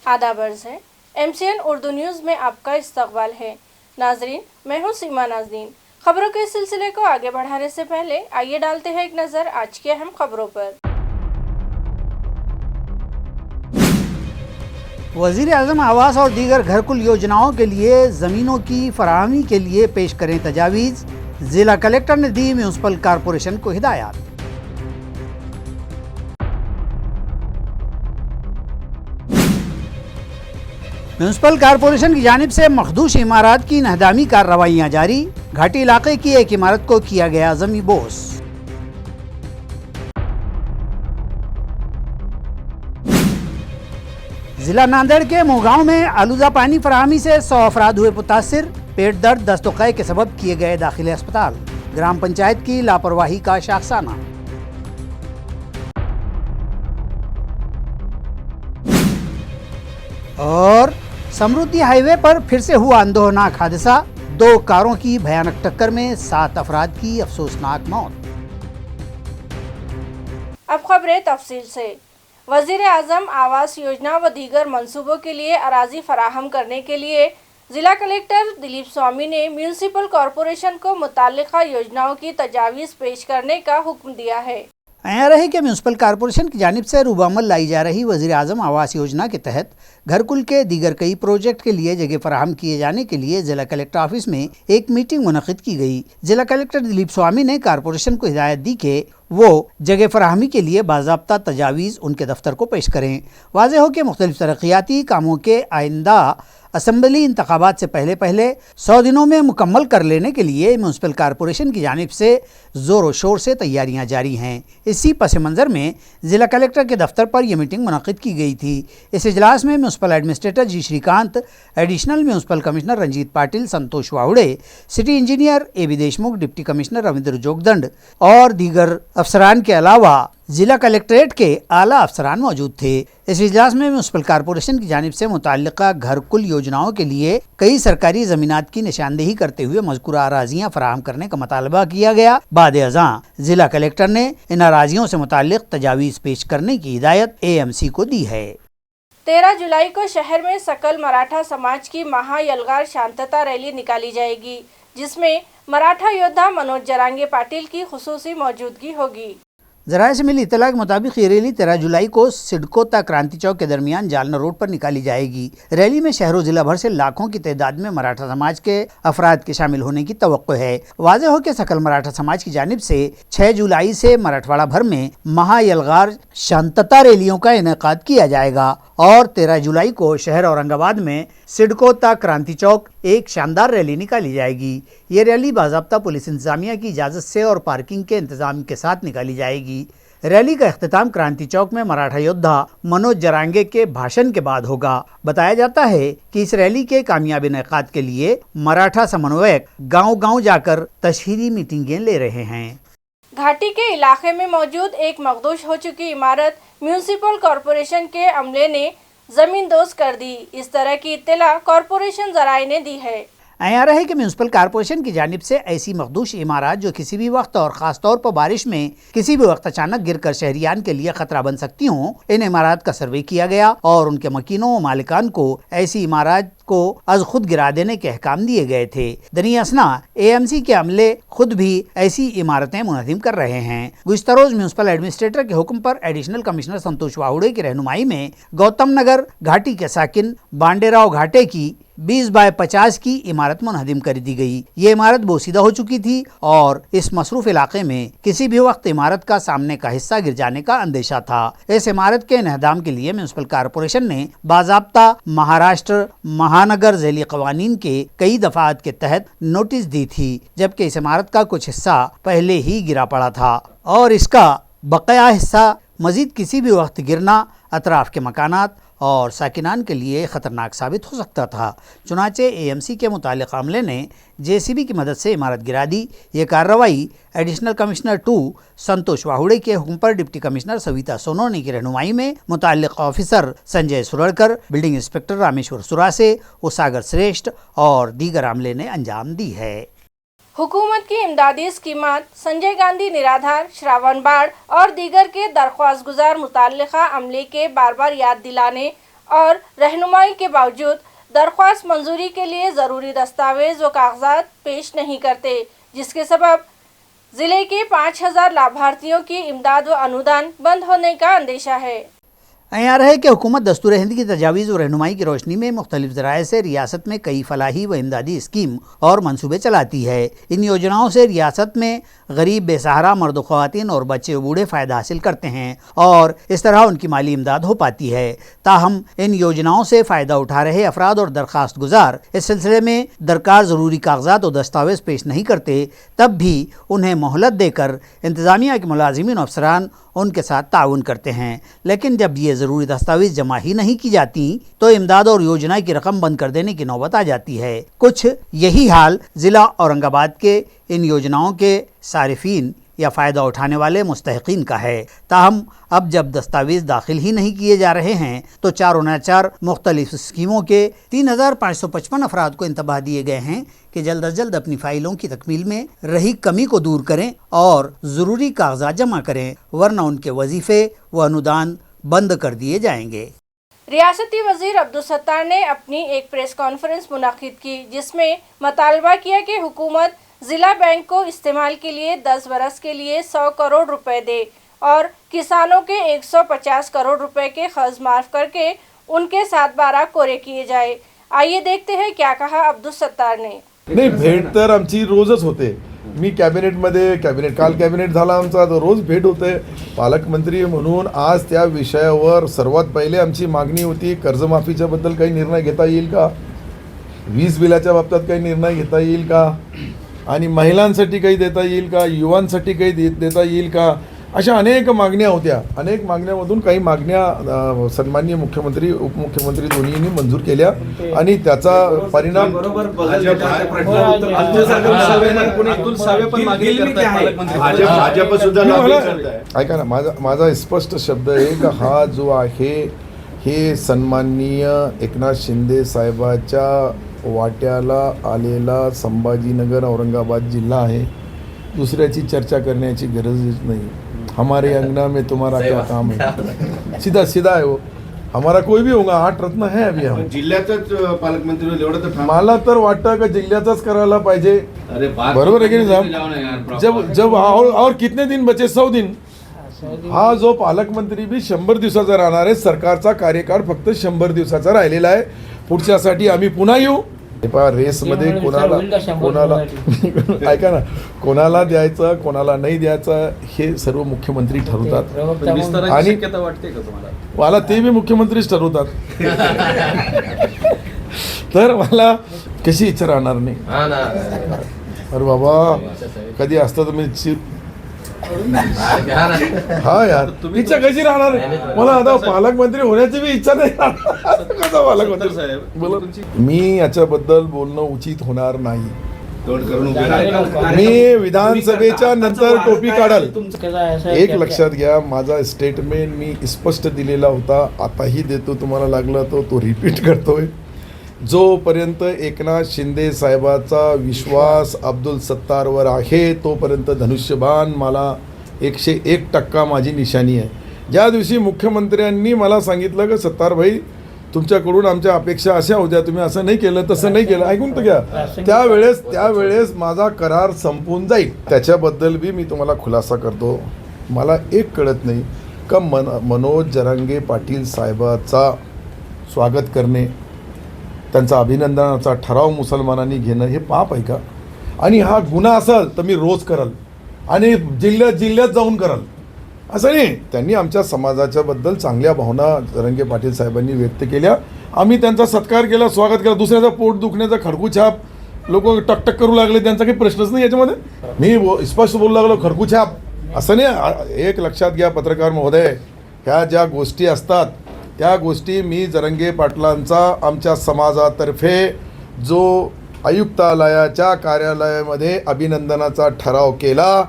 آداب عرض ہے MCN اردو نیوز میں آپ کا استقبال ہے۔ ناظرین، میں ہوں سیما ناظرین۔ خبروں کے سلسلے کو آگے بڑھانے سے پہلے آئیے ڈالتے ہیں ایک نظر آج کی اہم خبروں پر۔ وزیر اعظم آواس اور دیگر گھر کل یوجناؤں کے لیے زمینوں کی فراہمی کے لیے پیش کریں تجاویز، ضلع کلکٹر نے دی میونسپل کارپوریشن کو ہدایات۔ میونسپل کارپوریشن کی جانب سے مخدوش عمارات کی انہدامی کارروائیاں جاری، گھاٹی علاقے کی ایک عمارت کو کیا گیا زمیں بوس۔ ضلع ناندیڑ کے موگاؤں میں آلودہ پانی فراہمی سے 100 افراد ہوئے متاثر، پیٹ درد دست و قے کے سبب کیے گئے داخل اسپتال، گرام پنچایت کی لاپرواہی کا شاخسانہ۔ اور سمرودھی ہائی وے پر پھر سے ہوا اندوہناک حادثہ، 2 کاروں کی بھیانک ٹکر میں 7 افراد کی افسوسناک موت۔ اب خبریں تفصیل سے۔ وزیر اعظم آواس یوجنا و دیگر منصوبوں کے لیے اراضی فراہم کرنے کے لیے ضلع کلکٹر دلیپ سوامی نے میونسپل کارپوریشن کو متعلقہ یوجناؤں کی تجاویز پیش کرنے کا حکم دیا ہے۔ عیاں رہے کہ میونسپل کارپوریشن کی جانب سے روبعمل لائی جا رہی وزیر اعظم آواس یوجنا کے تحت گھر کل کے دیگر کئی پروجیکٹ کے لیے جگہ فراہم کیے جانے کے لیے ضلع کلکٹر آفس میں ایک میٹنگ منعقد کی گئی۔ ضلع کلکٹر دلیپ سوامی نے کارپوریشن کو ہدایت دی کہ وہ جگہ فراہمی کے لیے باضابطہ تجاویز ان کے دفتر کو پیش کریں۔ واضح ہو کہ مختلف ترقیاتی کاموں کے آئندہ اسمبلی انتخابات سے پہلے 100 دنوں میں مکمل کر لینے کے لیے میونسپل کارپوریشن کی جانب سے زور و شور سے تیاریاں جاری ہیں۔ اسی پس منظر میں ضلع کلکٹر کے دفتر پر یہ میٹنگ منعقد کی گئی تھی۔ اس اجلاس میں میونسپل ایڈمنسٹریٹر جی شری کانت، ایڈیشنل میونسپل کمشنر رنجیت پاٹل، سنتوش واہوڑے، سٹی انجینئر A.B. دیشمکھ، ڈپٹی کمشنر رویندر جوگدنڈ اور دیگر افسران کے علاوہ ضلع کلکٹریٹ کے اعلیٰ افسران موجود تھے۔ اس اجلاس میں میونسپل کارپوریشن کی جانب سے متعلقہ گھر کل یوجناؤں کے لیے کئی سرکاری زمینات کی نشاندہی کرتے ہوئے مذکورہ اراضیاں فراہم کرنے کا مطالبہ کیا گیا۔ بعد ازاں ضلع کلکٹر نے ان اراضیوں سے متعلق تجاویز پیش کرنے کی ہدایت AMC کو دی ہے۔ 13 جولائی کو شہر میں سکل مراٹھا سماج کی مہا یلغار شانتتا ریلی نکالی جائے گی، جس میں مراٹھا یودھا منوج جرانگے پاٹل کی خصوصی موجودگی ہوگی۔ ذرائع سے ملی اطلاع کے مطابق یہ ریلی 13 جولائی کو سڈکو تا کرانتی چوک کے درمیان جالنا روڈ پر نکالی جائے گی۔ ریلی میں شہر و ضلع بھر سے لاکھوں کی تعداد میں مراٹھا سماج کے افراد کے شامل ہونے کی توقع ہے۔ واضح ہو کہ سکل مراٹھا سماج کی جانب سے 6 جولائی سے مراٹھواڑہ بھر میں مہا یلغار شانتتا ریلیوں کا انعقاد کیا جائے گا اور 13 جولائی کو شہر اورنگ آباد میں سڈکو تا کرانتی چوک ایک شاندار ریلی نکالی جائے گی۔ یہ ریلی باضابطہ پولیس انتظامیہ کی اجازت سے اور پارکنگ کے انتظام کے ساتھ نکالی جائے گی۔ ریلی کا اختتام کرانتی چوک میں مراٹھا یودھا منوج جرانگے کے بھاشن کے بعد ہوگا۔ بتایا جاتا ہے کہ اس ریلی کے کامیاب انعقاد کے لیے مراٹھا سمنویک گاؤں جا کر تشہیری میٹنگیں لے رہے ہیں۔ گھاٹی کے علاقے میں موجود ایک مخدوش ہو چکی عمارت میونسپل کارپوریشن کے عملے نے زمین دوز کر دی۔ اس طرح کی اطلاع کارپوریشن ذرائع نے دی ہے۔ عیاں رہے کہ میونسپل کارپوریشن کی جانب سے ایسی مخدوش عمارات جو کسی بھی وقت اور خاص طور پر بارش میں کسی بھی وقت اچانک گر کر شہریان کے لیے خطرہ بن سکتی ہوں، ان عمارات کا سروے کیا گیا اور ان کے مکینوں و مالکان کو ایسی عمارات کو از خود گرا دینے کے احکام دیے گئے تھے۔ دریں اثنا AMC کے عملے خود بھی ایسی عمارتیں منہدم کر رہے ہیں۔ گزشتہ روز میونسپل ایڈمنسٹریٹر کے حکم پر ایڈیشنل کمشنر سنتوش واہوڑے کی رہنمائی میں گوتم نگر گھاٹی کے ساکن بانڈے راؤ گھاٹے کی 20x50 کی عمارت منہدم کر دی گئی۔ یہ عمارت بوسیدہ ہو چکی تھی اور اس مصروف علاقے میں کسی بھی وقت عمارت کا سامنے کا حصہ گر جانے کا اندیشہ تھا۔ اس عمارت کے انہدام کے لیے میونسپل کارپوریشن نے باضابطہ مہاراشٹر مہانگر ذیلی قوانین کے کئی دفعات کے تحت نوٹس دی تھی، جبکہ اس عمارت کا کچھ حصہ پہلے ہی گرا پڑا تھا اور اس کا بقیہ حصہ مزید کسی بھی وقت گرنا اطراف کے مکانات اور ساکنان کے لیے خطرناک ثابت ہو سکتا تھا۔ چنانچہ AMC کے متعلقہ عملے نے JCB کی مدد سے عمارت گرا دی۔ یہ کارروائی ایڈیشنل کمشنر 2 سنتوش واہوڑے کے حکم پر ڈپٹی کمشنر سویتا سونونی کی رہنمائی میں متعلق آفیسر سنجے سرڑکر، بلڈنگ انسپکٹر رامیشور سراسے، اساگر سریشٹھ اور دیگر عملے نے انجام دی ہے۔ حکومت کی امدادی اسکیمات، سنجے گاندھی نرادھار، شراون باڑ اور دیگر کے درخواست گزار متعلقہ عملے کے بار بار یاد دلانے और रहनुमाई के बावजूद दरख्वास्त मंजूरी के लिए ज़रूरी दस्तावेज व कागजात पेश नहीं करते, जिसके सबब ज़िले के 5000 लाभार्थियों की इमदाद व अनुदान बंद होने का अंदेशा है। यहाँ रहे कि हुकूमत दस्तूर हिंद की तजावीज़ और रहनुमाई की रोशनी में मुख्तलिफ ज़राए से रियासत में कई फलाही व इमदादी स्कीम और मनसूबे चलाती है। इन योजनाओं से रियासत में गरीब, बेसहारा मर्द व ख़वातीन और बच्चे व बूढ़े फ़ायदा हासिल करते हैं और इस तरह उनकी माली इमदाद हो पाती है। ताहम इन योजनाओं से फ़ायदा उठा रहे अफराद और दरख्वास्त गुजार इस सिलसिले में दरकार ज़रूरी कागजात और दस्तावेज़ पेश नहीं करते, तब भी उन्हें मोहलत देकर इंतज़ामिया के मुलाजिमीन और अफसरान उनके साथ ताउन करते हैं। लेकिन जब ये ज़रूरी दस्तावेज़ जमा ही नहीं की जाती तो इमदाद और योजना की रकम बंद कर देने की नौबत आ जाती है। कुछ यही हाल ज़िला औरंगाबाद के इन योजनाओं के सारिफीन या फ़ायदा उठाने वाले मुस्तहिकीन का है। ताहम अब जब दस्तावेज़ दाखिल ही नहीं किए जा रहे हैं तो 4 मुख्तलिफ स्कीमों के 3555 अफराद को इंतबाह दिए गए हैं कि जल्द अज जल्द अपनी फ़ाइलों की तकमील में रही कमी को दूर करें और ज़रूरी कागजात जमा करें, वरना उनके वजीफ़े व अनुदान बंद कर दिए जाएंगे। रियासती वज़ीर अब्दुल सत्तार ने अपनी एक प्रेस कॉन्फ्रेंस मुनाकिद की, जिसमें मुतालबा किया कि हुकूमत ज़िला बैंक को इस्तेमाल के लिए 10 बरस के लिए 100 करोड़ रुपए दे और किसानों के 150 करोड़ रुपए के कर्ज माफ़ करके उनके साथ 12 कोरे किए जाए। आइए देखते हैं क्या कहा अब्दुल सत्तार ने। नाही, भेट तर आमची रोजच होते। मी काल कॅबिनेट झाला आमचा, तो रोज भेट होते। पालकमंत्री म्हणून आज त्या विषयावर सर्वात पहिले आमची मागणी होती, कर्जमाफीच्या बद्दल काही निर्णय घेता येईल का, वीज बिलाच्या बाबतीत काही निर्णय घेता येईल का, आणि महिलांसाठी काही देता येईल का, युवांसाठी काही देता येईल का, अशा अनेक मागण्या होत्या। अनेक मागण्यामधून काही मागण्या सन्माननीय मुख्यमंत्री उपमुख्यमंत्री दोन्हींनी मंजूर केल्या आणि त्याचा परिणाम ऐका ना, माझा स्पष्ट शब्द आहे की हा जो आहे हे सन्माननीय एकनाथ शिंदे साहेबाच्या वाट्याला आलेला संभाजीनगर औरंगाबाद जिल्हा आहे। दूसऱ्याची चर्चा करण्याची गरजच नाही। हमारे अंगना में तुम्हारा क्या काम है, सीधा सीधा है वो। हमारा कोई भी होगा, 8 रत्न है अभी हम जिल्ह्याचाच पालकमंत्री एवढं तर मला तर वाटतं का जिल्ह्याचाच करायला पाहिजे। बरोबर आहे की नाही साहेब? जब और कितने दिन बचे? 100 दिन। हा जो पालकमंत्री भी 100 दिवसाचा राहणार आहे। सरकारचा कार्यकाळ फक्त 100 दिवसाचा राहिलेला आहे। पुढच्यासाठी आम्ही पुन्हा येऊ। रेस मध्ये कोणाला ऐका ना, कोणाला द्यायचं कोणाला नाही द्यायचं हे सर्व मुख्यमंत्री ठरवतात आणि मला ते बी मुख्यमंत्रीच ठरवतात। तर मला कशी इच्छा राहणार नाही? अरे बाबा, कधी असतं तर मी हा यार, इच्छा कशी राहणार? मला आता पालकमंत्री होण्याची बी इच्छा नाही। कसा पालकमंत्री साहेब? मी याच्याबद्दल बोलणं उचित होणार नाही। मी विधानसभेच्या नंतर टोपी काढल। एक लक्षात घ्या, माझा स्टेटमेंट मी स्पष्ट दिलेला होता, आताही देतो, तुम्हाला लागला तो रिपीट करतोय। जोपर्यंत एकनाथ शिंदे साहेबाचा विश्वास अब्दुल सत्तारवर आहे तोपर्यंत धनुष्यबाण मला 101% माझी निशाणी आहे। ज्या दिवशी मुख्यमंत्र्यांनी मला सांगितलं की सत्तार भाई तुमच्याकडून आमच्या अपेक्षा अशा होत्या, तुम्ही असं नाही केलं तसं नाही केलं, ऐकून तर घ्या, त्यावेळेस माझा करार संपून जाईल। त्याच्याबद्दल बी मी तुम्हाला खुलासा करतो। मला एक कळत नाही का मनोज जरांगे पाटील साहेबाचा स्वागत करणे, त्यांचा अभिनंदनाचा ठराव मुसलमानांनी घेणं हे पाप आहे का? आणि हा गुन्हा असेल तर मी रोज करल आणि जिल्ह्यात जाऊन करल, असं नाही। त्यांनी आमच्या समाजाच्या बद्दल चांगल्या भावना जरांगे पाटील साहेबांनी व्यक्त केल्या, आम्ही त्यांचा सत्कार केला, स्वागत केला। दुसऱ्याचा पोट दुखण्याचा खडकूछाप लोक टकटक करू लागले, त्यांचा काही प्रश्नच नाही याच्यामध्ये। मी स्पष्ट बोलू लागलो खडकूछाप असं नाही। एक लक्षात घ्या पत्रकार महोदय, ह्या ज्या गोष्टी असतात त्या गोष्टी मी जरांगे पाटलांचा आमच्या समाजातर्फे जो आयुक्तालयाच्या कार्यालयामध्ये अभिनंदनाचा ठराव केला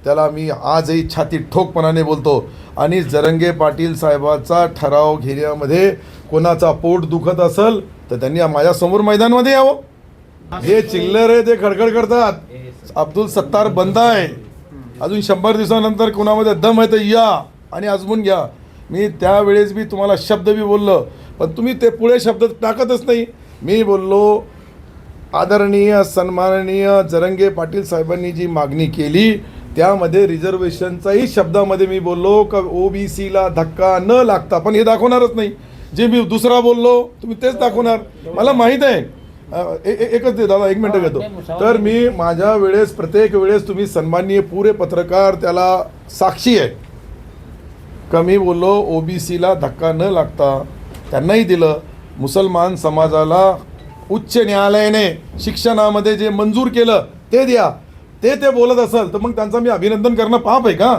त्याला मी आजही छाती ठोकपणाने बोलतो। आणि जरांगे पाटील साहेबाचा ठराव घेण्यामध्ये कोणाचा पोट दुखत असेल तर त्यांनी माझ्यासमोर मैदानामध्ये यावं। हे चिल्लर आहे ते खडखड करतात। अब्दुल सत्तार बंद आहे, अजून 100 दिवसानंतर कोणामध्ये दम आहे तर या आणि आजमून घ्या। मी त्यावेळेस बी तुम्हाला शब्द बी बोललो, पण तुम्ही ते पुढे शब्द टाकतच नाही. मी बोललो आदरणीय सन्माननीय जरंगे पाटील साहेबांनी जी मागणी केली त्यामध्ये रिझर्वेशनचाही शब्दामध्ये मी बोललो का ओबीसीला धक्का न लागता, पण हे दाखवणारच नाही. जे मी दुसरा बोललो तुम्ही तेच दाखवणार. मला माहीत आहे. एकच दे दादा, 1 मिनटं घेतो. तर मी माझ्या वेळेस प्रत्येक वेळेस तुम्ही सन्माननीय पुरे पत्रकार त्याला साक्षी आहे का मी बोललो ओबीसीला धक्का न लागता त्यांनाही दिलं. मुसलमान समाजाला उच्च न्यायालयाने शिक्षणामध्ये जे मंजूर केलं ते द्या. ते बोलत असेल तर मग त्यांचं मी अभिनंदन करणं पाप आहे का?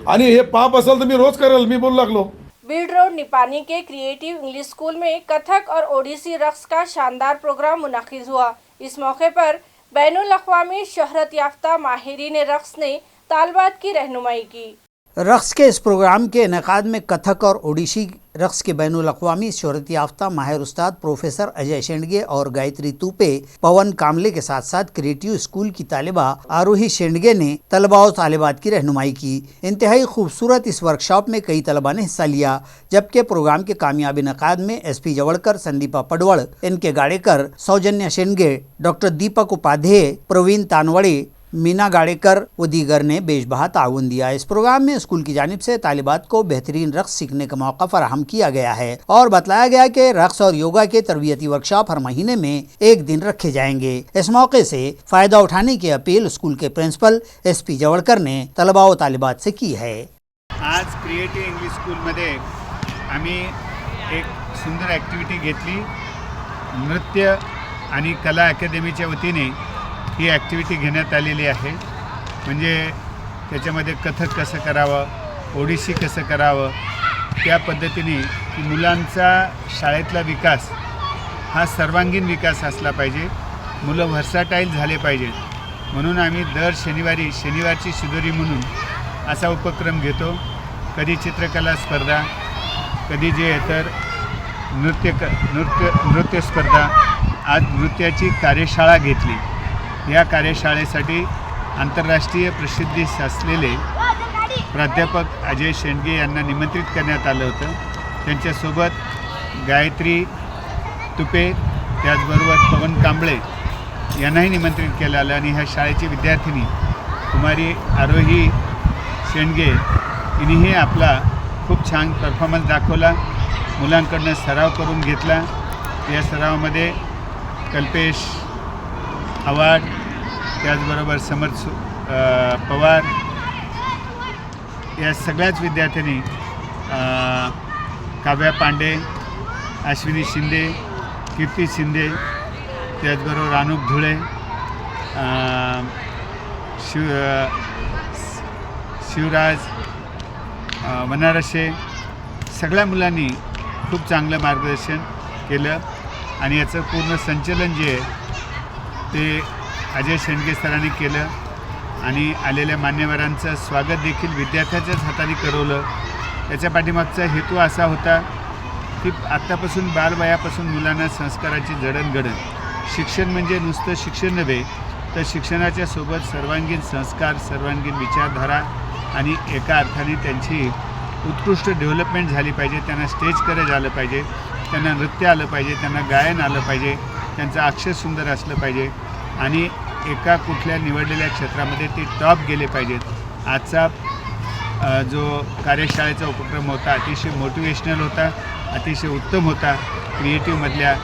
आणि हे पाप असेल तर मी रोज करेल. मी बोलू लागलो. बीड रोड निपानी के क्रिएटिव इंग्लिश स्कूल में कथक और ओडिसी रक्स का शानदार प्रोग्राम मुनाकिद हुआ। इस मौके पर बैनुल अक़वामी शोहरत याफ्ता माहिरीन रक्स ने तालबात की रहनुमाई की। रक्स के इस प्रोग्राम के इनेकाद में कथक और ओडिसी रक्स के बैनुल अक़वामी शोहरत याफ्ता माहिर उस्ताद प्रोफेसर अजय शेंडगे और गायत्री तुपे, पवन कामले के साथ साथ क्रिएटिव स्कूल की तालिबा आरोही शेंडगे ने तलबा और तालिबात की रहनुमाई की। इंतहाई खूबसूरत इस वर्कशॉप में कई तलबा ने हिस्सा लिया, जबकि प्रोग्राम के कामयाब इनेकाद में SP जवड़कर, संदीपा पडवड़, इनके गाड़ेकर, सौजन्या शेंडगे, डॉक्टर दीपक उपाध्याय, प्रवीण तानवड़े, मीना गाड़ेकर व दीगर ने बेशबहा ताउन दिया। इस प्रोग्राम में स्कूल की जानिब से तालिबात को बेहतरीन रक्स सीखने का मौका फराहम किया गया है और बतलाया गया कि रक्स और योगा के तरबियती वर्कशॉप हर महीने में 1 दिन रखे जाएंगे। इस मौके से फ़ायदा उठाने की अपील स्कूल के प्रिंसिपल SP जवड़कर ने तलबा व तालिबात से की है। आज क्रिएटिव इंग्लिश स्कूलमध्ये आम्ही एक सुंदर ॲक्टिव्हिटी घेतली। नृत्य आणि कला अकादमीच्या वतीने ही ॲक्टिव्हिटी घेण्यात आलेली आहे। म्हणजे त्याच्यामध्ये कथक कसं करावं, ओडिसी कसं करावं, त्या पद्धतीने की मुलांचा शाळेतला विकास हा सर्वांगीण विकास असला पाहिजे, मुलं व्हर्साटाईल झाले पाहिजेत। म्हणून आम्ही दर शनिवारची शिदोरी म्हणून असा उपक्रम घेतो। कधी चित्रकला स्पर्धा, कधी जे तर नृत्य स्पर्धा। आज नृत्याची कार्यशाळा घेतली। या कार्यशाळेसाठी आंतरराष्ट्रीय प्रसिद्धी असलेले प्राध्यापक अजय शेंडगे यांना निमंत्रित करण्यात आलं होतं। त्यांच्यासोबत गायत्री तुपे, त्याचबरोबर पवन कांबळे यांनाही निमंत्रित केलं आलं आणि ह्या शाळेची विद्यार्थिनी कुमारी आरोही शेंडगे हिनेही आपला खूप छान परफॉर्मन्स दाखवला। मुलांकडनं सराव करून घेतला। या सरावामध्ये कल्पेश अवार्ड, त्याचबरोबर समर्थ पवार या सगळ्याच विद्यार्थ्यांनी, काव्या पांडे, अश्विनी शिंदे, कीर्ती शिंदे, त्याचबरोबर अनुप धुळे, शिवराज वनारसे, सगळ्या मुलांनी खूप चांगलं मार्गदर्शन केलं आणि याचं पूर्ण संचलन जे आहे ते अजय शेंडगे सरांनी केलं आणि आलेल्या मान्यवरांचं स्वागत देखील विद्यार्थ्याच्याच हाताने करवलं। याच्या पाठीमागचा हेतू असा होता की आत्तापासून बालवयापासून मुलांना संस्काराची जडणघडण, शिक्षण म्हणजे नुसतं शिक्षण नव्हे तर शिक्षणाच्या सोबत सर्वांगीण संस्कार, सर्वांगीण विचारधारा आणि एका अर्थाने त्यांची उत्कृष्ट डेव्हलपमेंट झाली पाहिजे। त्यांना स्टेज करेज आलं पाहिजे, त्यांना नृत्य आलं पाहिजे, त्यांना गायन आलं पाहिजे, त्यांचं अक्षर सुंदर असलं पाहिजे आणि एका कुठल्या निवडलेल्या क्षेत्रामध्ये ते टॉप गेले पाहिजेत। आजचा जो कार्यशाळेचा उपक्रम होता अतिशय मोटिवेशनल होता, अतिशय उत्तम होता। क्रिएटिव्हमधल्या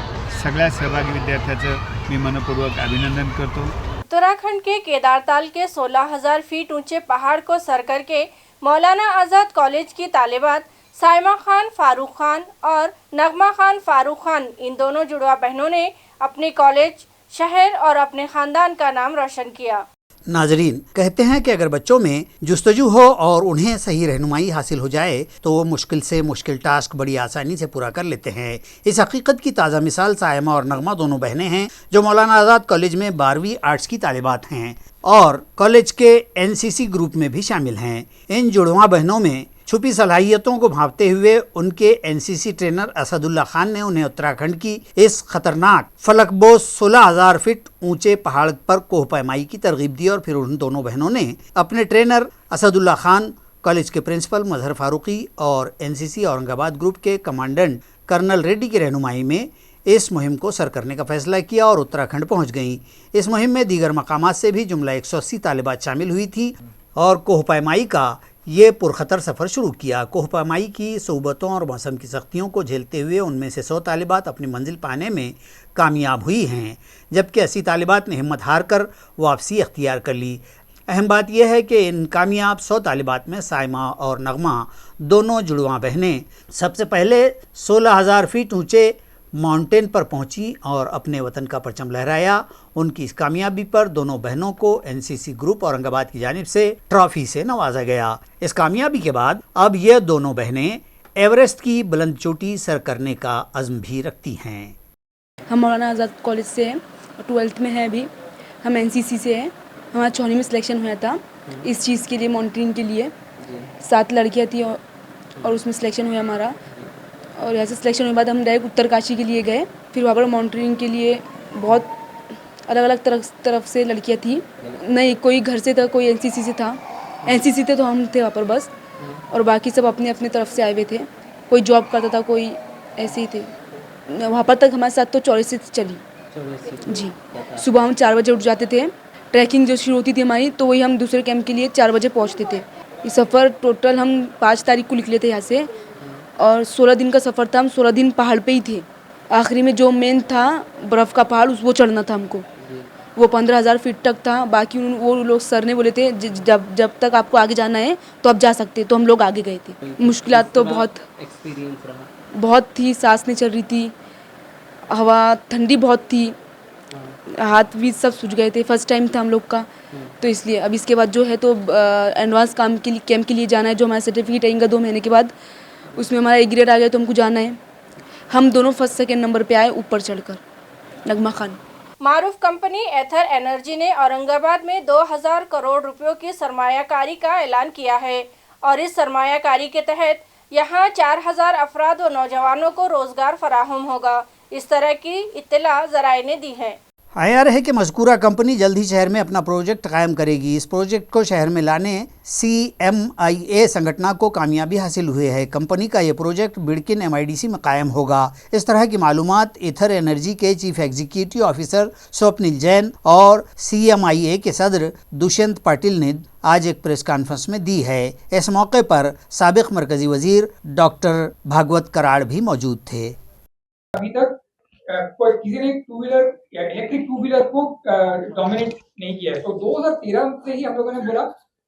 सगळ्या सहभागी विद्यार्थ्यांचं मी मनपूर्वक अभिनंदन करतो। उत्तराखंड के केदारताल के 16,000 फीट ऊंचे पहाड़ को सर करके मौलाना आज़ाद कॉलेज की तालिबात साइमा खान फारूक खान और नगमा खान फारूक खान, इन दोनों जुड़वा बहनों ने अपने कॉलेज, शहर और अपने ख़ानदान का नाम रोशन किया। नाजरीन, कहते हैं कि अगर बच्चों में जुस्तजू हो और उन्हें सही रहनुमाई हासिल हो जाए तो वो मुश्किल से मुश्किल टास्क बड़ी आसानी से पूरा कर लेते हैं। इस हकीकत की ताज़ा मिसाल साइमा और नगमा दोनों बहनें हैं जो मौलाना आज़ाद कॉलेज में 12वीं आर्ट्स की तालिबात हैं और कॉलेज के NCC ग्रुप में भी शामिल हैं। इन जुड़वा बहनों में छुपी सलाहियतों को भांपते हुए उनके NCC ट्रेनर असदुल्ला खान ने उन्हें उत्तराखंड की इस खतरनाक फलकबोस 16,000 फीट ऊंचे पहाड़ पर कोह पैमाई की तरगीब दी और फिर उन दोनों बहनों ने अपने ट्रेनर असदुल्ला खान, कॉलेज के प्रिंसिपल मजहर फारूकी और NCC औरंगाबाद ग्रुप के कमांडेंट कर्नल रेड्डी की रहनुमाई में इस मुहिम को सर करने का फैसला किया और उत्तराखंड पहुंच गईं। इस मुहिम में दीगर मकामात से भी जुमला 180 तालिबात शामिल हुई थी और कोहपायमाई का ये पुरखतर सफ़र शुरू किया। कोहपायमाई की सोबतों और मौसम की सख्तियों को झेलते हुए उनमें से 100 तालिबात अपनी मंजिल पाने में कामयाब हुई हैं, जबकि 80 तालिबात ने हिम्मत हार कर वापसी अख्तियार कर ली। अहम बात यह है कि इन कामयाब 100 तालिबात में साइमा और नगमा दोनों जुड़वां बहनें सबसे पहले 16,000 फीट ऊंचे माउंटेन पर पहुंची और अपने वतन का परचम लहराया। उनकी इस कामयाबी पर दोनों बहनों को एनसीसी ग्रुप औरंगाबाद की जानिब से ट्रॉफी से नवाजा गया। इस कामयाबी के बाद अब ये दोनों बहनें एवरेस्ट की बुलंद चोटी सर करने का अज़्म भी रखती हैं। हम मौलाना आज़ाद कॉलेज से हैं, 12th में हैं अभी। हम एनसीसी से हैं। हमारा 4वीं में सिलेक्शन हुआ था इस चीज़ के लिए, माउंटेनिंग के लिए। 7 लड़कियाँ थी और उसमें सिलेक्शन हुआ हमारा। और यहाँ से सिलेक्शन होने के बाद हम डायरेक्ट उत्तरकाशी के लिए गए। फिर वहाँ पर माउंटेनिंग के लिए बहुत अलग अलग तरफ से लड़कियाँ थी। नहीं, कोई घर से था, कोई एनसीसी से था। एनसीसी थे तो हम थे वहाँ पर बस, और बाकी सब अपने अपने तरफ से आए हुए थे। कोई जॉब करता था, कोई ऐसे ही थे। वहाँ पर तक हमारे साथ तो 84 से चली जी। सुबह हम 4 बजे उठ जाते थे। ट्रैकिंग जो शुरू होती थी हमारी, तो वही हम दूसरे कैंप के लिए 4 बजे पहुँचते थे। ये सफ़र टोटल हम 5 तारीख को निकले थे यहाँ से, और 16 दिन का सफ़र था। हम 16 दिन पहाड़ पे ही थे। आखिरी में जो मेन था बर्फ़ का पहाड़, वो चढ़ना था हमको। वो 15,000 फीट तक था। बाकी वो लोग सर ने बोले थे जब तक आपको आगे जाना है तो आप जा सकते, तो हम लोग आगे गए थे। मुश्किलात तो बहुत थी। सांस नहीं चल रही थी, हवा ठंडी बहुत थी, हाथ भी सब सूज गए थे। फर्स्ट टाइम था हम लोग का, तो इसलिए अब इसके बाद जो है तो एडवांस कैंप के लिए जाना है। जो हमारा सर्टिफिकेट आएगा 2 महीने के बाद, उसमें हमारा एक ग्रेड आ गया तो हमको जाना है। हम दोनों फर्स्ट सेकंड नंबर पे आए ऊपर चढ़कर। नगमा खान। मारूफ कंपनी एथर एनर्जी ने औरंगाबाद में 2000 करोड़ रुपयों की सरमायाकारी का ऐलान किया है और इस सरमायाकारी के तहत यहां 4000 अफराद व नौजवानों को रोजगार फराहम होगा। इस तरह की इत्तला ज़राए ने दी है। आया है कि मज़कूरा कंपनी जल्द ही शहर में अपना प्रोजेक्ट कायम करेगी। इस प्रोजेक्ट को शहर में लाने CMIA संगठन को कामयाबी हासिल हुई है। कंपनी का ये प्रोजेक्ट बिड़किन MIDC में कायम होगा। इस तरह की मालूमात एथर एनर्जी के chief executive officer Swapnil Jain और CMIA के सदर दुष्यंत पाटिल ने आज एक प्रेस कॉन्फ्रेंस में दी है। इस मौके पर साबिक मरकजी वजीर डॉक्टर भागवत कराड़ भी मौजूद थे। अभी तक कोई किसी ने 2 व्हीलर या इलेक्ट्रिक 2 व्हीलर को डोमिनेट नहीं किया है। तो 2013 से ही हम लोगों ने बोला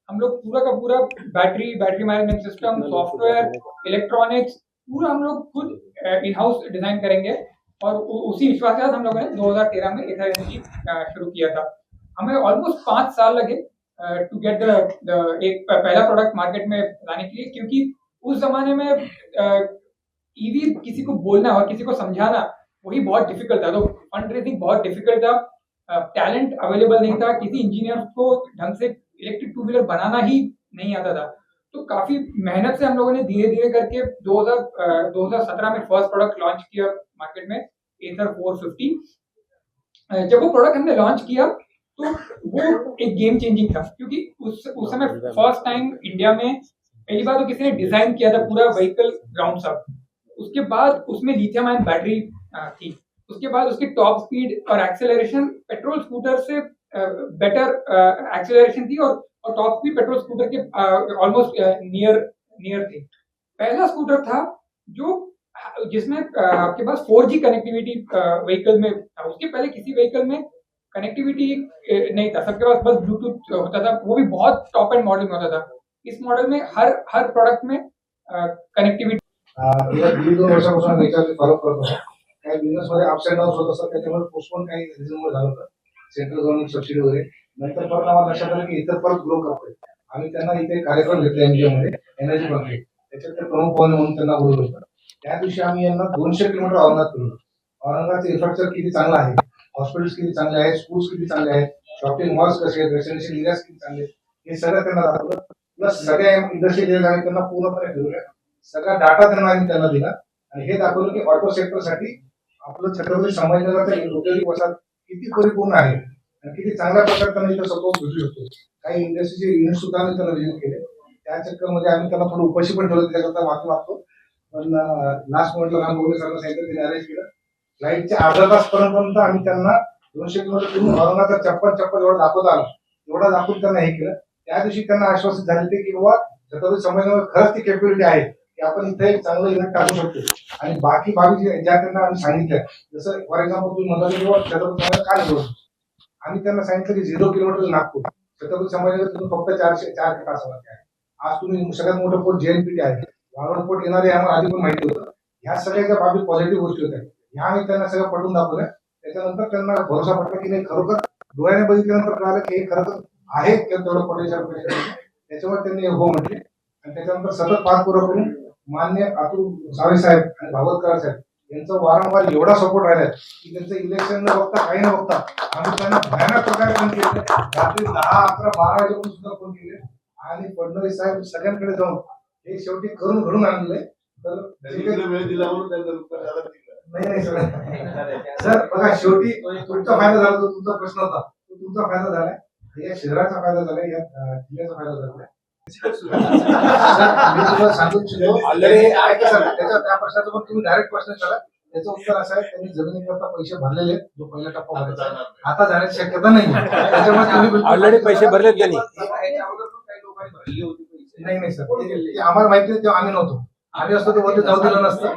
हम लोग पूरा का पूरा battery management system, software, electronics पूरा हम लोग खुद इन हाउस डिजाइन करेंगे। और उसी विश्वास के साथ हम लोगों ने 2013 में एथर एनर्जी शुरू किया था। हमें ऑलमोस्ट 5 साल लगे टू गेट एक पहला प्रोडक्ट मार्केट में लाने के लिए, क्योंकि उस जमाने में ईवी किसी को बोलना और किसी को समझाना वही बहुत डिफिकल्ट था। तो फंड रेजिंग बहुत डिफिकल्ट था, टैलेंट अवेलेबल नहीं था, किसी इंजीनियर को ढंग से इलेक्ट्रिक 2 व्हीलर बनाना ही नहीं आता था। तो काफी मेहनत से हम लोगों ने धीरे धीरे करके 2017 में फर्स्ट प्रोडक्ट लॉन्च किया मार्केट में, एथर 450। जब वो प्रोडक्ट हमने लॉन्च किया तो वो एक गेम चेंजिंग था, क्योंकि उस समय फर्स्ट टाइम इंडिया में पहली बार तो किसी ने डिजाइन किया था पूरा व्हीकल ग्राउंड सब। उसके बाद उसमें लिथियम आयन बैटरी थी। उसके बाद उसकी टॉप स्पीड और एक्सेलरेशन पेट्रोल स्कूटर से बेटर एक्सेलरेशन थी, और टॉप स्पीड पेट्रोल स्कूटर के ऑलमोस्ट नियर थी। पहला स्कूटर था जिसमें आपके पास 4G कनेक्टिविटी व्हीकल में था। उसके पहले किसी व्हीकल में कनेक्टिविटी नहीं था, सबके पास बस ब्लूटूथ होता था, वो भी बहुत टॉप एंड मॉडल में होता था। इस मॉडल में हर प्रोडक्ट में कनेक्टिविटी। गेल्या 1.5-2 वर्षापासून याच्यावर फॉलो करतो. काही बिझनेसमध्ये अप्स अँड डाऊन्स होत असतात, त्याच्यामुळे पोस्टपोन काही रिझनमुळे झालं होतं, सेंट्रल गव्हर्नमेंट सबसिडी वगैरे. नंतर परत आम्हाला लक्षात आलं की इतर परत ग्रो करतोय. आम्ही त्यांना इथे कार्यक्रम घेतले एनजीओमध्ये, एनर्जी फंक्शन, त्याच्यात ते प्रमुख पाहुणे म्हणून त्यांना बोलवलं होतं. त्या दिवशी आम्ही यांना 200 किलोमीटर औरंगाबाद फिरलो. औरंगाबादचं इन्फ्रास्ट्रक्चर किती चांगलं आहे, हॉस्पिटल्स किती चांगले आहेत, स्कूल्स किती चांगले आहेत, शॉपिंग मॉल्स कसे आहेत, रेसिडेन्शियल एरियाज किती चांगले आहेत, हे सगळं त्यांना दाखवलं. प्लस सगळ्या इंडस्ट्रियल एरियाज आम्ही त्यांना पूर्णपणे फिरवल्या. सगळा डाटा त्यांना दिला आणि हे दाखवलं की ऑटो सेक्टरसाठी आपलं छत्रपती संभाजीनगरचं औद्योगिक वसाहत किती परिपूर्ण आहे आणि किती चांगल्या प्रकारे त्यांना इथं सपोर्ट भेटू शकतो. काही इंडस्ट्रीचे युनिट सुद्धा आम्ही त्यांना विजिट केले. त्या चक्करमध्ये आम्ही त्यांना थोडं उपाशी पण ठेवलं, त्याच्याकरता माफी मागतो. पण लास्ट मोमेंटला राम बोगले सरांना सांगितलं, त्यांनी अरेंज केलं. फ्लाईटच्या अर्धा तासपर्यंत आम्ही त्यांना 200 किलोमीटर फिरून औरंगाबादचा चप्पल एवढा दाखवता आला, एवढा दाखवून त्यांना हे केलं. त्या दिवशी त्यांना आश्वासित झाले ते की बाबा छत्रपती संभाजीनगर खरंच ती कॅपॅबिलिटी आहे की आपण इथे एक चांगलं इव्हेंट टाकू शकतो. आणि बाकी ज्या त्यांना आम्ही सांगितलं, जसं फॉर एक्झाम्पल तुम्ही म्हणता की बाबा छत्रपती संभाजीनगर का निवडतो, आम्ही त्यांना सांगितलं की 0 किलोमीटर नागपूर, छत्रपती संभाजीनगर तुम्ही फक्त 4 तासावरती आहे. आज तुम्ही सगळ्यात मोठं पोर्ट JNPT आहे, वाळवंट पोर्ट येणार आहे, आम्हाला आधी पण माहिती होतं. ह्या सगळ्याच्या बाबी पॉझिटिव्ह गोष्टी होत्या, ह्या आम्ही त्यांना सगळं पटवून दाखवल्या. त्याच्यानंतर त्यांना भरोसा पटला की नाही, खरोखर डोळ्याने बघितल्यानंतर कळालं की हे खरं आहे तेवढं पोटेन्शियल पेशंट. त्याच्यामुळे त्यांनी हो म्हटले आणि त्याच्यानंतर सतत पाठपुरावा करून मान्य अतुल सावे साहेब आणि भागवत कराड साहेब यांचा वारंवार एवढा सपोर्ट राहिला की त्यांचं इलेक्शन न बघता काही न बघता आम्ही त्यांना भयानक प्रकारे फोन केले. रात्री 10, 11, 12 वाजेपर्यंत सुद्धा फोन केले आणि फडणवीस साहेब सगळ्यांकडे जाऊन हे शेवटी करून घडून आणलंय. तर वेळ दिला म्हणून त्यांचा उत्तर झालं नाही सर बघा, शेवटी तुमचा फायदा झाला, तो तुमचा प्रश्न होता, तो तुमचा फायदा झालाय, या शहराचा फायदा झालाय, या जिल्ह्याचा फायदा झालाय. मी तुम्हाला सांगू इच्छितो, त्या प्रश्नाचं पण तुम्ही डायरेक्ट प्रश्न करा. त्याचं उत्तर असं आहे, त्यांनी जमिनीकरता पैसे भरलेले आहेत, जो पहिला टप्पा भरायचा आता जाण्याची शक्यता नाही. त्याच्यामुळे तुम्ही ऑलरेडी पैसे भरलेत त्यांनी. याच्या अगोदर पण काही लोकांनी भरले होते. नाही सर, ते आम्हाला माहिती नाही, तेव्हा आम्ही नव्हतो. आम्ही असतो तर वरती जाऊ दिलं नसतं.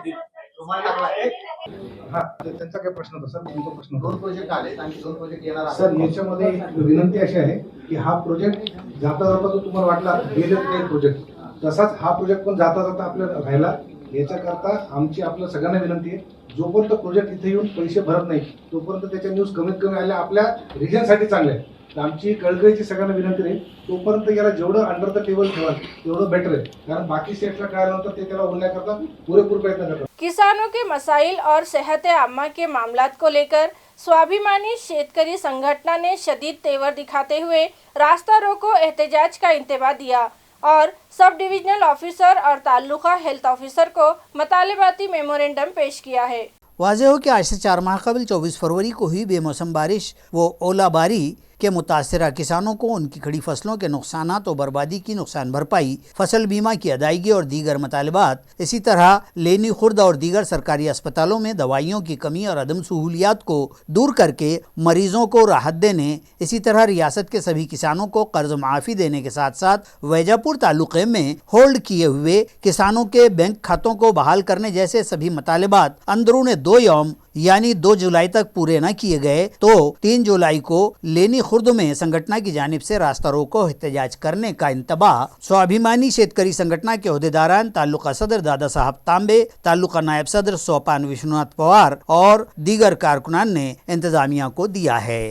हा, त्यांचा काय प्रश्न होता सर? तुमचा प्रश्न 2 प्रोजेक्ट आले आणि 2 प्रोजेक्ट येणार आहेत. सर, याच्यामध्ये विनंती अशी आहे की हा प्रोजेक्ट जाता जाता जो तुम्हाला वाटला गेले प्रोजेक्ट, तसाच हा प्रोजेक्ट पण जाता जाता आपल्याला राहिला. याच्याकरता आमची आपल्या सगळ्यांना विनंती आहे, जोपर्यंत प्रोजेक्ट इथे येऊन पैसे भरत नाही तोपर्यंत त्याच्या न्यूज कमीत कमी आल्या आपल्या रिजनसाठी चांगल्या आहे. तर आमची कळकळीची सगळ्यांना विनंती राहील, तोपर्यंत याला जेवढं अंडर द टेबल ठेवाल तेवढं बेटर आहे. कारण बाकी स्टेटला कळल्यानंतर ते त्याला उडण्याकरता पुरेपूर प्रयत्न करतात. किसानों के मसाइल और सेहत आम्मा के मामलात को लेकर स्वाभिमानी शेतकरी संगठन ने शदीद तेवर दिखाते हुए रास्ता रोको एहतजाज का इंतबा दिया और सब डिविजनल ऑफिसर और ताल्लुका हेल्थ ऑफिसर को मतलबाती मेमोरेंडम पेश किया है। वाज़ेह हो कि आज से 4 माह कबल 24 फरवरी को हुई बेमौसम बारिश व ओलाबारी के मुतासरा किसानों को उनकी खड़ी फसलों के नुकसानात और बर्बादी की नुकसान भरपाई, फसल बीमा की अदायगी और दीगर मतलबात, इसी तरह लेनी खुर्द और दीगर सरकारी अस्पतालों में दवाइयों की कमी और अदम सहूलियात को दूर करके मरीजों को राहत देने, इसी तरह रियासत के सभी किसानों को कर्ज माफ़ी देने के साथ साथ वैजापुर तालुके में होल्ड किए हुए किसानों के बैंक खातों को बहाल करने जैसे सभी मतलबात अंदरून 2 यौम यानी 2 जुलाई तक पूरे न किए गए तो 3 जुलाई को लेनी खुर्द में संगठन की जानिब से रास्ता रोको एहतजाज करने का इंतबाह स्वाभिमानी शेतकरी संगठन के अहदेदारान तालुका सदर दादा साहब तांबे, तालुका नायब सदर सोपान विश्वनाथ पवार और दीगर कारकुनान ने इंतजामिया को दिया है।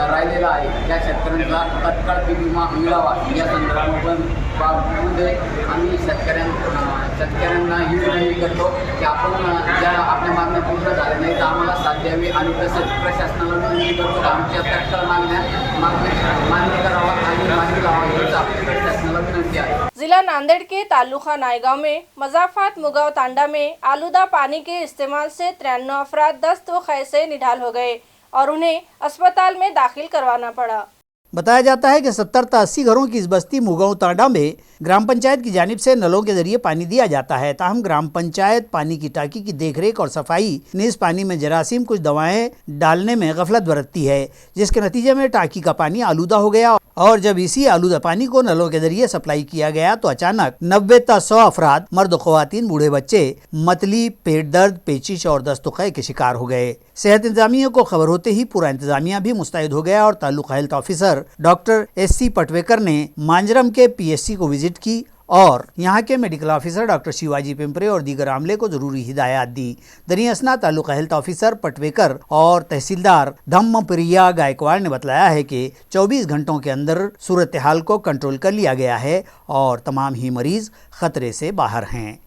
राहिलेला आहे त्या शेतकऱ्यांचा तत्काळ पीक विमा मिळावा या संदर्भामध्ये आम्ही शेतकऱ्यांना ही विनंती करतो की आपण ज्या आपल्या मागण्या पूर्ण झाल्या नाही तर आम्हाला साथ द्यावी आणि तसेच प्रशासनाला विनंती करतो की आमच्या तत्काळ मान्य करावा आणि मान्य लावा हीच आपली प्रशासनाला विनंती आहे। जिला नांदेड़ के तालुका नायगांव में मजाफात मुगाव तांडा में आलूदा पानी के इस्तेमाल से 93 अफराद दस्त व खै से निढाल हो गए और उन्हें अस्पताल में दाखिल करवाना पड़ा। बताया जाता है कि 70 से 80 घरों की इस बस्ती मुगांव तांडा में ग्राम पंचायत की जानिब से नलों के जरिए पानी दिया जाता है। ताहम ग्राम पंचायत पानी की टांकी की देखरेख और सफाई नीज पानी में जरासीम कुछ दवाएं डालने में गफलत बरतती है, जिसके नतीजे में टांकी का पानी आलूदा हो गया और जब इसी आलूदा पानी को नलों के जरिए सप्लाई किया गया तो अचानक 90 से 100 अफराद मर्द ख्वातीन बूढ़े बच्चे मतली, पेट दर्द, पेचिश और दस्तुक़े के शिकार हो गए। सेहत इंतजामिया को खबर होते ही पूरा इंतजामिया भी मुस्तैद हो गया और तालुका health officer doctor SC Patwekar ने मांजरम के PSC को विजिट की और यहाँ के medical officer doctor Shivaji Pimpre और दीगर आमले को जरूरी हिदायत दी। दरी असना तालुका हेल्थ ऑफिसर पटवेकर और तहसीलदार धम्मप्रिया गायकवाड़ ने बताया है कि 24 घंटों के अंदर सूरत हाल को कंट्रोल कर लिया गया है और तमाम ही मरीज खतरे से बाहर हैं।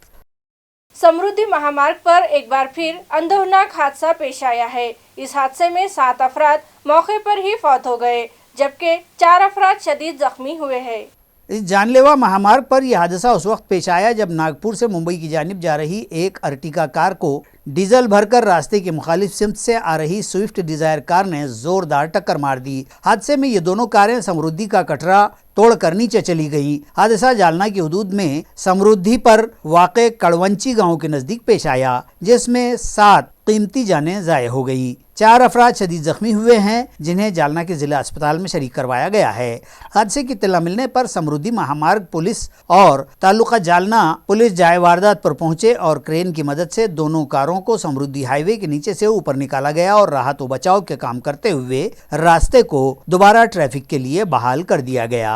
समृद्धि महामार्ग पर एक बार फिर अंदरनाक हादसा पेश आया है। इस हादसे में 7 अफराद मौके पर ही फौत हो गए जबकि 4 अफराद शदीद जख्मी हुए हैं। इस जानलेवा महामार्ग पर यह हादसा उस वक्त पेश आया जब नागपुर से मुंबई की जानिब जा रही एक अर्टिका कार को डीजल भरकर रास्ते की मुखालिफ सिमत से आ रही स्विफ्ट डिजायर कार ने जोरदार टक्कर मार दी। हादसे में ये दोनों कारें समृद्धि का कटरा तोड़कर नीचे चली गई। हादसा जालना की हदूद में समृद्धि पर वाक़े कड़वंची गांव के नजदीक पेश आया, जिसमें 7 कीमती जानें ज़ाय हो गई। 4 अफराद शदीद जख्मी हुए हैं, जिन्हें जालना के जिला अस्पताल में शरीक करवाया गया है। हादसे की इत्तला मिलने पर समृद्धि महामार्ग पुलिस और तालुका जालना पुलिस जाए वारदात पर पहुंचे और क्रेन की मदद से दोनों कारों को समृद्धि हाईवे के नीचे से ऊपर निकाला गया और राहत व बचाव के काम करते हुए रास्ते को दोबारा ट्रैफिक के लिए बहाल कर दिया गया।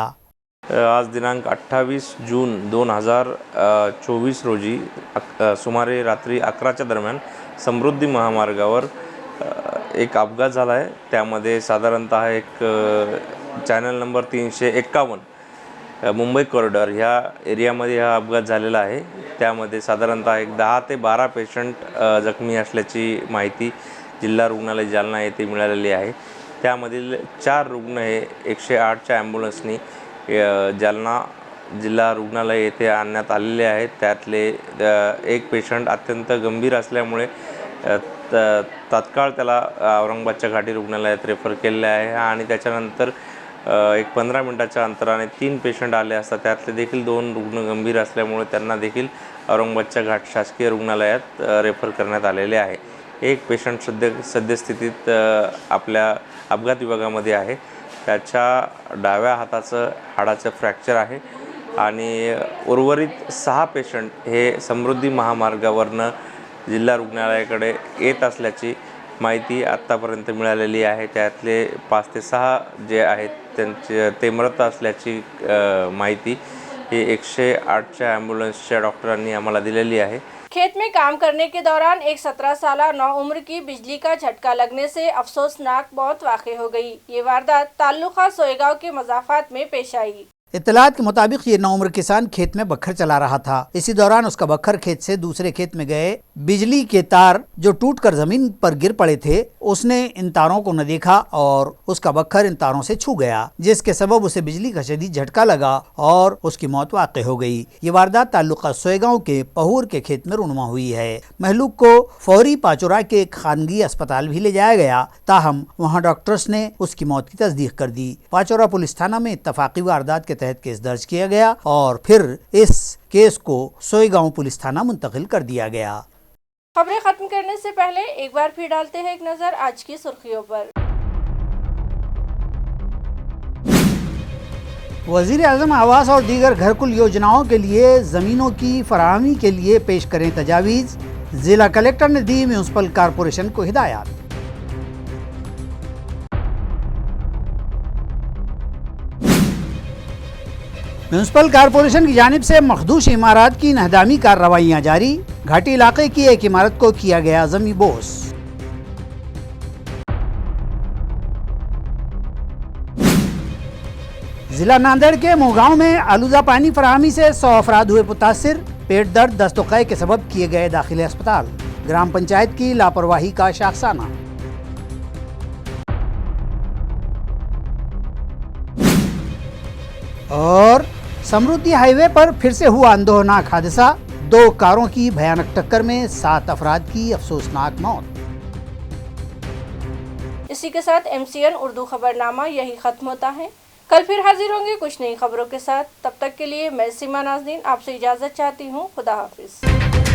आज दिनांक 28 जून 2024 रोजी सुमारे रात्री 11च्या दरम्यान समृद्धी महामार्गावर एक अपघात झाला आहे। त्यामध्ये साधारणतः एक चॅनल नंबर 351 मुंबई कॉरिडॉर ह्या एरियामध्ये हा अपघात झालेला आहे। त्यामध्ये साधारणतः एक 10 ते 12 पेशंट जखमी असल्याची माहिती जिल्हा रुग्णालय जालना येथे मिळालेली आहे। त्यामधील 4 रुग्ण हे 108च्या ॲम्ब्युलन्सनी जालना जिल्हा रुग्णालय येथे आणण्यात आलेले आहेत। त्यातले एक पेशंट अत्यंत गंभीर असल्यामुळे तात्काळ त्याला औरंगाबादच्या घाटी रुग्णालयात रेफर केले आहे आणि त्याच्यानंतर एक 15 मिनिटाच्या अंतराने 3 पेशंट आले असता त्यातले देखील 2 रुग्ण गंभीर असल्यामुळे त्यांना देखील औरंगाबादच्या घाट शासकीय रुग्णालयात रेफर करण्यात आलेले आहे। एक पेशंट सद्यस्थितीत आपल्या अपघात विभागामध्ये आहे। त्याच्या डाव्या हाताचं हाडाचं फ्रॅक्चर आहे आणि उर्वरित 6 पेशंट हे समृद्धी महामार्गावरनं जिल्हा रुग्णालयाकडे येत असल्याची माहिती आत्तापर्यंत मिळालेली आहे। त्यातले 5 ते 6 जे आहेत त्यांचे ते मृत असल्याची माहिती ही 108च्या ॲम्ब्युलन्सच्या डॉक्टरांनी आम्हाला दिलेली आहे। खेत में काम करने के दौरान एक 17 साला नौउम्र की बिजली का झटका लगने से अफसोसनाक मौत वाक़ई हो गई। ये वारदात ताल्लुका सोएगांव के मज़ाफ़ात में पेश आई। इत्तलात के मुताबिक ये नौउम्र किसान खेत में बखर चला रहा था। इसी दौरान उसका बखर खेत से दूसरे खेत में गए बिजली के तार जो टूटकर जमीन पर गिर पड़े थे, उसने इन तारों को न देखा और उसका बखर इन तारों से छू गया, जिसके सबब उसे बिजली का शदीद झटका लगा और उसकी मौत वाक़ई हो गई। ये वारदात ताल्लुका सोएगांव के पहूर के खेत में रुनुमा हुई है। महलूक को फौरी पाचोरा के एक खानगी अस्पताल भी ले जाया गया, ताहम वहाँ डॉक्टर्स ने उसकी मौत की तस्दीक कर दी। पाचोरा पुलिस थाना में इत्तफाकी वारदात के तहत केस दर्ज किया गया और फिर इस केस को सोएगांव पुलिस थाना मुंतकिल कर दिया गया। खबरें खत्म करने से पहले एक बार फिर डालते हैं एक नजर आज की सुर्खियों पर। वज़ीर आज़म आवास और दीगर घरकुल योजनाओं के लिए ज़मीनों की फराहमी के लिए पेश करें तजावीज़, जिला कलेक्टर ने दी म्यूनसिपल कॉरपोरेशन को हिदायत। म्यूनसिपल कॉरपोरेशन की जानिब से मखदूश इमारत की नहदामी कार्रवाइयाँ जारी, घाटी इलाके की एक इमारत को किया गया ज़मी बोस। जिला नांदेड़ के मोहगांव में आलूदा पानी फराहमी से 100 अफराद हुए मुतासिर, पेट दर्द दस्तोक़े के सबब किए गए दाखिले अस्पताल, ग्राम पंचायत की लापरवाही का शाखसाना। और समृद्धि हाईवे पर फिर से हुआ अंदोहनाक हादसा, 2 कारों की भयानक टक्कर में 7 अफराद की अफसोसनाक मौत। इसी के साथ MCN उर्दू खबरनामा यही खत्म होता है। कल फिर हाजिर होंगे कुछ नई खबरों के साथ। तब तक के लिए मैं सीमा नाज़नीन आपसे इजाज़त चाहती हूँ। खुदा हाफिज़।